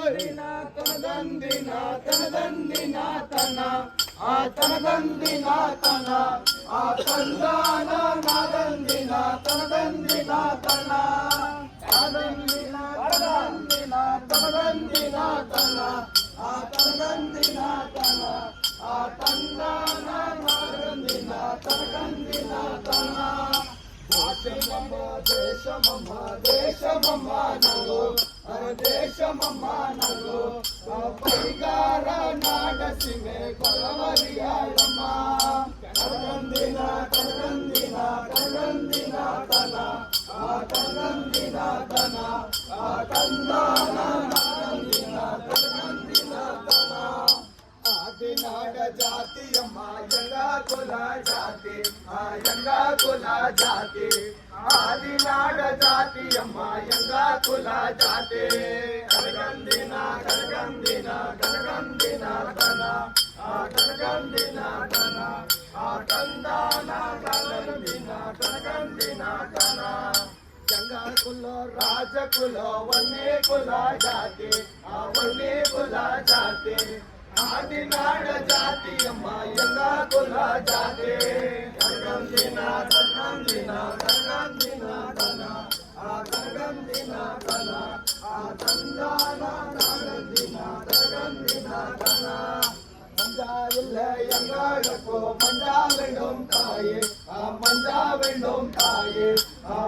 ತೋರಿನ ತನದಂದಿನ ತನದಂದಿನ ತನ ಆ ತನದಂದಿನ ತನ ಆ ತಂದಾನ ನಾದಂದಿನ ತನದಂದಿನ ತನ ತನದಂದಿನ ತನದಂದಿನ ತನದಂದಿನ ತನ ಆ ತನದಂದಿನ ತನ ಆ ತಂದಾನ ನಾದಂದಿನ ತನದಂದಿನ ತನ ದೇಶಮಮ್ಮ ದೇಶಮಮ್ಮ ದೇಶಮಮ್ಮ ನಗೋ ದೇಶಮಮ್ಮ ನಗೋ ಪರಿಗಾರ ನಾಡ ಸೀಮೆ ಕೊಲವರಿಯಾಳಮ್ಮ ಕನಗಂದಿನ ಕನಗಂದಿನ ಕನಗಂದಿನ ತನ ಆ ಕನಗಂದಿನ ತನ ಆ ಕಂದಾನ ನಾಗಂದಿನ ಕನಗಂದಿನ ತನ ಆದಿನಾಡ ಜಾತಿಯಮ್ಮ ಯಂಗ ಕುಲ ಜಾತಿ ಆ ಯಂಗ ಕುಲ ಜಾತಿ ಆದಿನಾಡ ಜಾತಿಯಮ್ಮ ಯಂಗ ಕುಲ ಜಾತಿ ಕನಗಂದಿನ ಕನಗಂದಿನ ಕನಗಂದಿನ ತನ ಆ ಕನಗಂದಿನ ತನ ಆ ಕಂದಾನ ಕನಗಂದಿನ ಕನಗಂದಿನ ತನ ಯಂಗ ಕುಲ ರಾಜ ಕುಲ ವನ್ನೇ ಕುಲ ಜಾತಿ ಆ ವನ್ನೇ ಕುಲ ಜಾತಿ ಆದಿನಾಡ ಜಾತಿಯಮ್ಮ ಯಂಗ ಕುಲ ಜಾತಿ ಕನಗಂದಿನ ಕನಗಂದಿನ ಕನಗಂದಿನ ತನ ಆ ಕನಗಂದಿನ ತನ ಆ ತಂದಾನ ಕನಗಂದಿನ ಕನಗಂದಿನ ತನ ಮಂಜಾವಿಲ್ಲ ಯಂಗಾಡಕ್ಕೋ ಮಂಜಾ ವೆಂಡೋಂ ತಾಯೇ ಆ ಮಂಜಾ ವೆಂಡೋಂ ತಾಯೇ ಆ